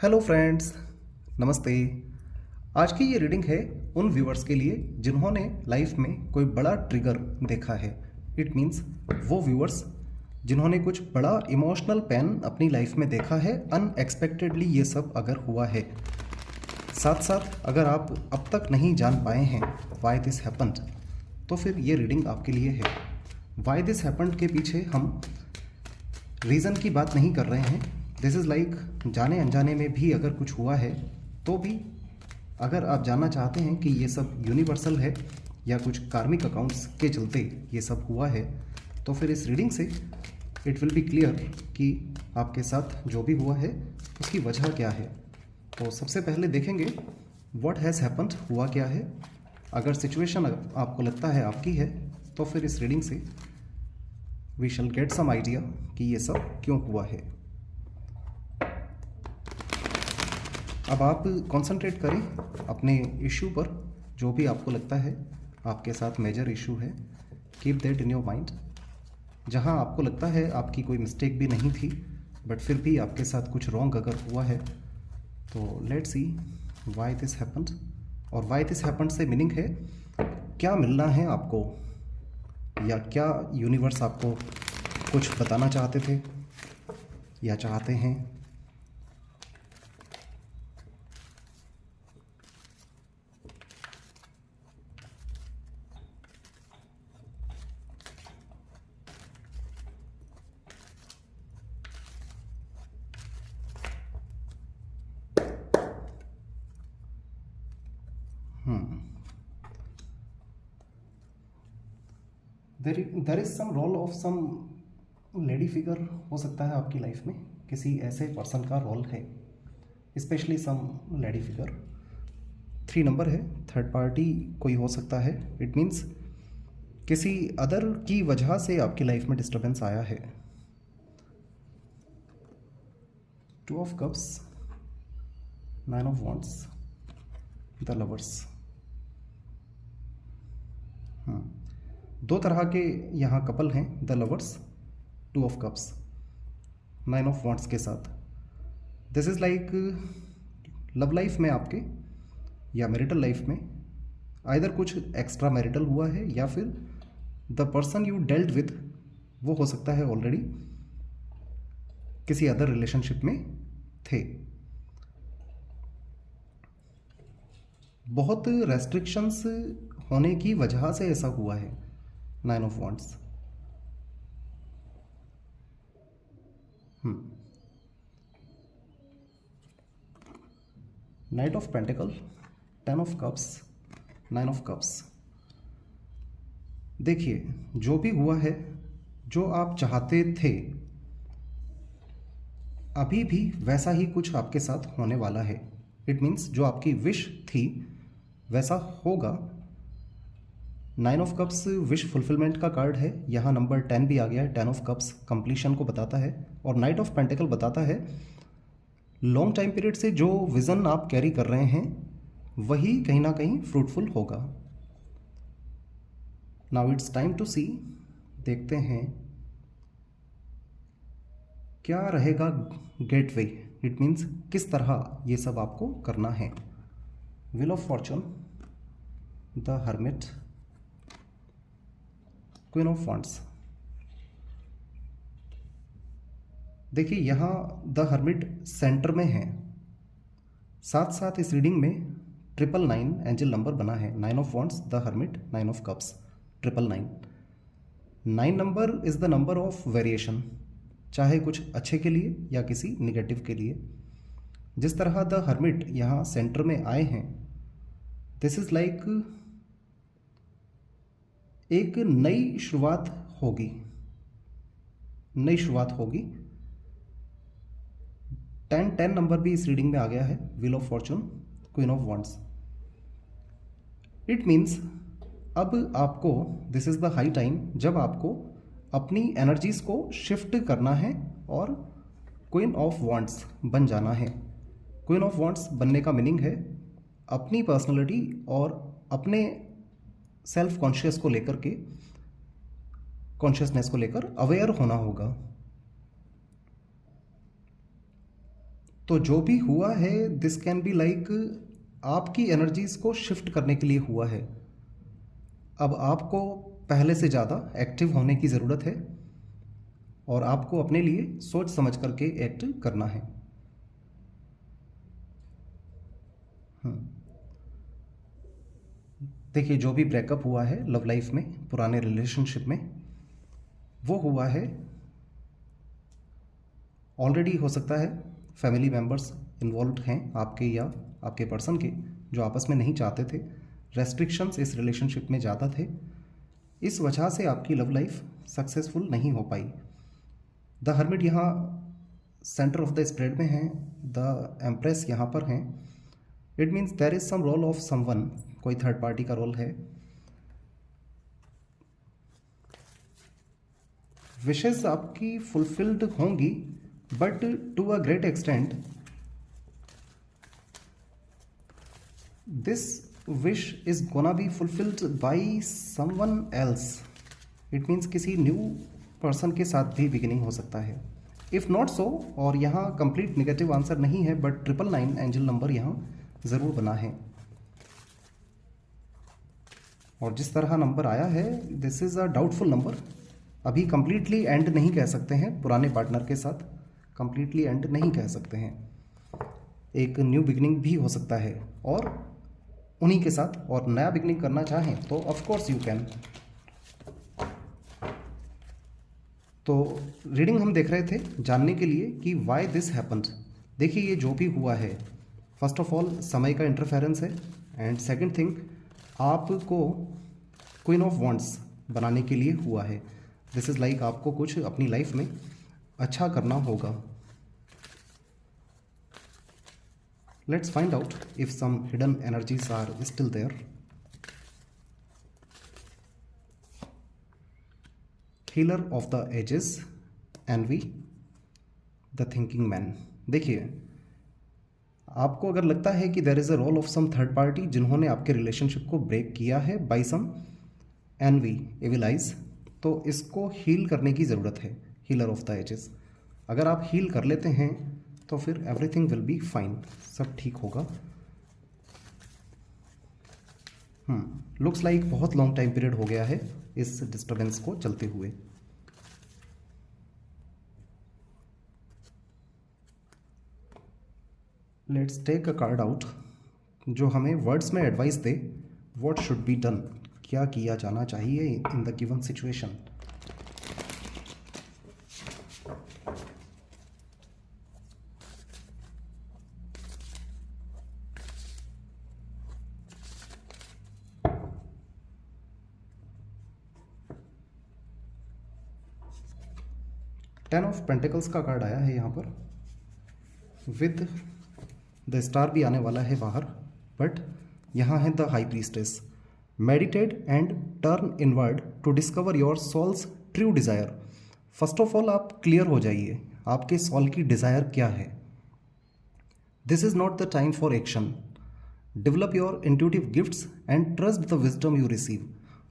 Hello friends, नमस्ते। आज की ये रीडिंग है उन व्यूअर्स के लिए जिन्होंने लाइफ में कोई बड़ा ट्रिगर देखा है। इट मीन्स वो व्यूअर्स जिन्होंने कुछ बड़ा इमोशनल पेन अपनी लाइफ में देखा है, अनएक्सपेक्टेडली ये सब अगर हुआ है। साथ साथ अगर आप अब तक नहीं जान पाए हैं वाई दिस हैपन्ड, तो फिर ये रीडिंग आपके लिए है। वाई दिस हैपन्ड के पीछे हम रीज़न की बात नहीं कर रहे हैं। दिस इज़ लाइक जाने अनजाने में भी अगर कुछ हुआ है तो भी अगर आप जानना चाहते हैं कि ये सब यूनिवर्सल है या कुछ कार्मिक अकाउंट्स के चलते ये सब हुआ है, तो फिर इस रीडिंग से इट विल बी क्लियर कि आपके साथ जो भी हुआ है उसकी वजह क्या है। तो सबसे पहले देखेंगे व्हाट हैज़ हैपन्ड, हुआ क्या है। अगर सिचुएशन आपको लगता है आपकी है तो फिर इस रीडिंग से we shall get some idea कि ये सब क्यों हुआ है। अब आप कंसंट्रेट करें अपने इशू पर, जो भी आपको लगता है आपके साथ मेजर इशू है। Keep that in your mind. जहां आपको लगता है आपकी कोई मिस्टेक भी नहीं थी बट फिर भी आपके साथ कुछ रॉन्ग अगर हुआ है, तो let's see why this happened. और व्हाई दिस हैपेंड से मीनिंग है क्या मिलना है आपको, या क्या यूनिवर्स आपको कुछ बताना चाहते थे या चाहते हैं। There is some role of some lady figure हो सकता है आपकी लाइफ में, किसी ऐसे पर्सन का रोल है, specially some lady figure. 3 number है, थर्ड पार्टी कोई हो सकता है। इट मीन्स किसी अदर की वजह से आपकी लाइफ में डिस्टर्बेंस आया है। 2 of cups, 9 of wands, the lovers. दो तरह के यहाँ कपल हैं, the lovers, 2 of cups, 9 of wands के साथ। This is like love life में आपके या मैरिटल लाइफ में आइदर कुछ एक्स्ट्रा मैरिटल हुआ है या फिर the person you dealt with वो हो सकता है ऑलरेडी किसी अदर रिलेशनशिप में थे। बहुत रेस्ट्रिक्शंस होने की वजह से ऐसा हुआ है। 9 of wands. Night of pentacle, 10 of cups, 9 of cups. देखिए, जो भी हुआ है, जो आप चाहते थे अभी भी वैसा ही कुछ आपके साथ होने वाला है। इट मीन्स जो आपकी विश थी वैसा होगा। 9 ऑफ कप्स विश फुलफिलमेंट का कार्ड है। यहाँ नंबर 10 भी आ गया है। 10 ऑफ कप्स कंप्लीशन को बताता है और नाइट ऑफ पेंटिकल बताता है लॉन्ग टाइम पीरियड से जो विज़न आप कैरी कर रहे हैं वही कहीं ना कहीं फ्रूटफुल होगा। नाउ इट्स टाइम टू सी, देखते हैं क्या रहेगा गेटवे। इट मीन्स किस तरह ये सब आपको करना है। Wheel of Fortune, the hermit, queen of wands. देखिए, यहाँ द हर्मिट सेंटर में है। साथ साथ इस रीडिंग में 999 एंजल नंबर बना है। 9 of wands, the hermit, 9 of cups, 999। 9 number is the number of variation, चाहे कुछ अच्छे के लिए या किसी निगेटिव के लिए। जिस तरह द हर्मिट यहाँ सेंटर में आए हैं, दिस इज लाइक एक नई शुरुआत होगी, नई शुरुआत होगी। 10 नंबर भी इस रीडिंग में आ गया है। Wheel of Fortune, queen of wands. It means अब आपको, this is the high time जब आपको अपनी एनर्जीज को शिफ्ट करना है और क्वीन ऑफ वॉन्ड्स बन जाना है। क्वीन ऑफ वॉन्ड्स बनने का मीनिंग है अपनी पर्सनैलिटी और अपने सेल्फ कॉन्शियस को लेकर के, कॉन्शियसनेस को लेकर अवेयर होना होगा। तो जो भी हुआ है दिस कैन बी लाइक आपकी एनर्जीज को शिफ्ट करने के लिए हुआ है। अब आपको पहले से ज़्यादा एक्टिव होने की ज़रूरत है और आपको अपने लिए सोच समझ करके एक्ट करना है। देखिए, जो भी ब्रेकअप हुआ है लव लाइफ में, पुराने रिलेशनशिप में, वो हुआ है ऑलरेडी, हो सकता है फैमिली मेम्बर्स इन्वॉल्व हैं आपके या आपके पर्सन के, जो आपस में नहीं चाहते थे, रेस्ट्रिक्शंस इस रिलेशनशिप में ज़्यादा थे, इस वजह से आपकी लव लाइफ सक्सेसफुल नहीं हो पाई। द हर्मिट यहाँ सेंटर ऑफ द स्प्रेड में है, द एम्प्रेस यहाँ पर हैं। It means there is some role of someone, कोई थर्ड पार्टी का रोल है। विशेस आपकी फुलफिल्ड होंगी but to a great extent this wish is gonna be fulfilled by someone else. It means किसी new person के साथ भी beginning हो सकता है। इफ नॉट सो, और यहाँ कंप्लीट नेगेटिव आंसर नहीं है, बट 999 एंजल नंबर यहाँ ज़रूर बना है। और जिस तरह नंबर आया है this is a doubtful number. अभी कंप्लीटली एंड नहीं कह सकते हैं, पुराने पार्टनर के साथ कंप्लीटली एंड नहीं कह सकते हैं। एक न्यू बिगिनिंग भी हो सकता है और उन्हीं के साथ, और नया बिगिनिंग करना चाहें तो ऑफ कोर्स यू कैन। तो रीडिंग हम देख रहे थे जानने के लिए कि वाई दिस हैपन्ड। देखिए, ये जो भी हुआ है, फर्स्ट ऑफ ऑल समय का इंटरफेरेंस है, एंड सेकंड थिंग आपको क्वीन ऑफ वॉन्ड्स बनाने के लिए हुआ है। दिस इज़ लाइक आपको कुछ अपनी लाइफ में अच्छा करना होगा। Let's find out if some hidden energies are still there. Healer of the ages, envy, the thinking man. देखिए, आपको अगर लगता है कि there is a role of some third party जिन्होंने आपके रिलेशनशिप को ब्रेक किया है by some envy, evil eyes, तो इसको हील करने की ज़रूरत है। हीलर ऑफ द एजेस, अगर आप हील कर लेते हैं तो फिर एवरीथिंग विल बी फाइन, सब ठीक होगा। लुक्स लाइक बहुत लॉन्ग टाइम पीरियड हो गया है इस डिस्टर्बेंस को चलते हुए। Let's take a card out जो हमें वर्ड्स में एडवाइस दे, व्हाट शुड बी डन, क्या किया जाना चाहिए in the given situation. Ten of pentacles का कार्ड आया है यहाँ पर, विद द स्टार भी आने वाला है बाहर, बट यहाँ है the high priestess. Meditate and turn inward to discover your soul's true desire. First of all आप क्लियर हो जाइए, आपके सोल की डिज़ायर क्या है। This is not the time for action. Develop your intuitive gifts and trust the wisdom you receive.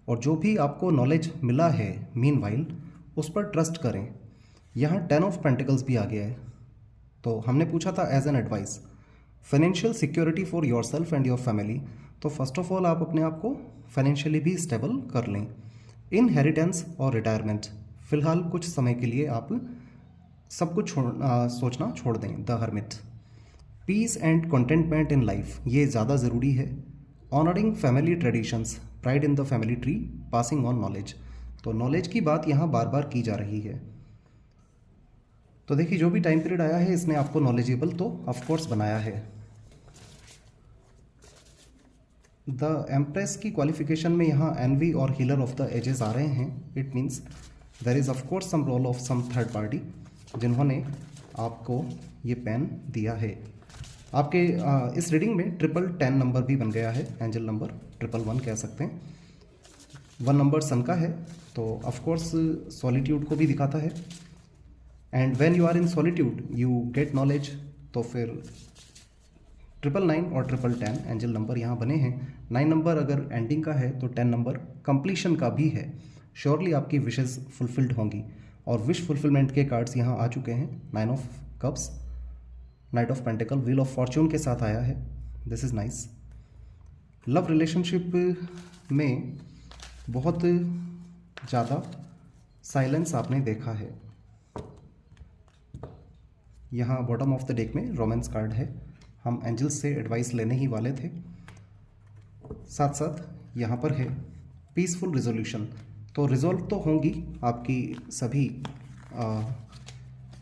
और जो भी आपको नॉलेज मिला है मीनवाइल, उस पर ट्रस्ट करें। यहाँ 10 ऑफ पेंटिकल्स भी आ गया है, तो हमने पूछा था as an advice financial security for yourself and your family. तो फर्स्ट ऑफ ऑल आप अपने आप को फाइनेंशियली भी स्टेबल कर लें। इनहेरिटेंस और रिटायरमेंट, फिलहाल कुछ समय के लिए आप सब कुछ सोचना छोड़ दें। The hermit, peace and contentment in life, ये ज़्यादा ज़रूरी है। Honouring family traditions, pride in the family tree, passing on knowledge. तो नॉलेज की बात यहाँ बार बार की जा रही है। तो देखिए, जो भी टाइम पीरियड आया है इसने आपको नॉलेजेबल तो ऑफकोर्स बनाया है। द एम्प्रेस की क्वालिफिकेशन में यहाँ एनवी और हीलर ऑफ द एजेस आ रहे हैं। It means there is of course some role of some third party जिन्होंने आपको ये पेन दिया है। आपके इस रीडिंग में 1010 नंबर भी बन गया है, एंजल नंबर 111 कह सकते हैं। 1 नंबर सन का है, तो ऑफकोर्स सॉलिट्यूड को भी दिखाता है। And when you are in solitude you get knowledge. तो फिर 999 और 1010 एंजल नंबर यहाँ बने हैं। 9 नंबर अगर एंडिंग का है तो 10 नंबर कंप्लीशन का भी है। श्योरली आपकी विशेस फुलफिल्ड होंगी। और विश फुलफिलमेंट के कार्ड्स यहाँ आ चुके हैं। 9 of cups, night of pentacle wheel of Fortune के साथ आया है। This is nice. Love relationship में बहुत ज़्यादा साइलेंस आपने देखा है। यहाँ बॉटम ऑफ द डेक में रोमांस कार्ड है। हम एंजल्स से एडवाइस लेने ही वाले थे। साथ साथ यहाँ पर है पीसफुल रिजोल्यूशन। तो रिजॉल्व तो होंगी आपकी सभी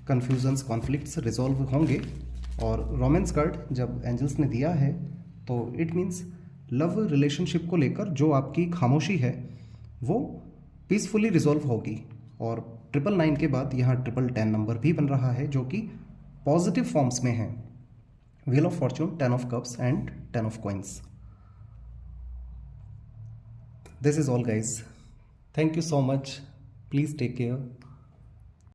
कन्फ्यूजन्स, कॉन्फ्लिक्ट्स रिजॉल्व होंगे। और रोमांस कार्ड जब एंजल्स ने दिया है तो इट मीन्स लव रिलेशनशिप को लेकर जो आपकी खामोशी है वो पीसफुली रिजॉल्व होगी। और 999 के बाद यहाँ 1010 नंबर भी बन रहा है जो कि पॉजिटिव फॉर्म्स में है। Wheel of fortune, 10 of cups and 10 of coins. This is all guys. Thank you so much. Please take care.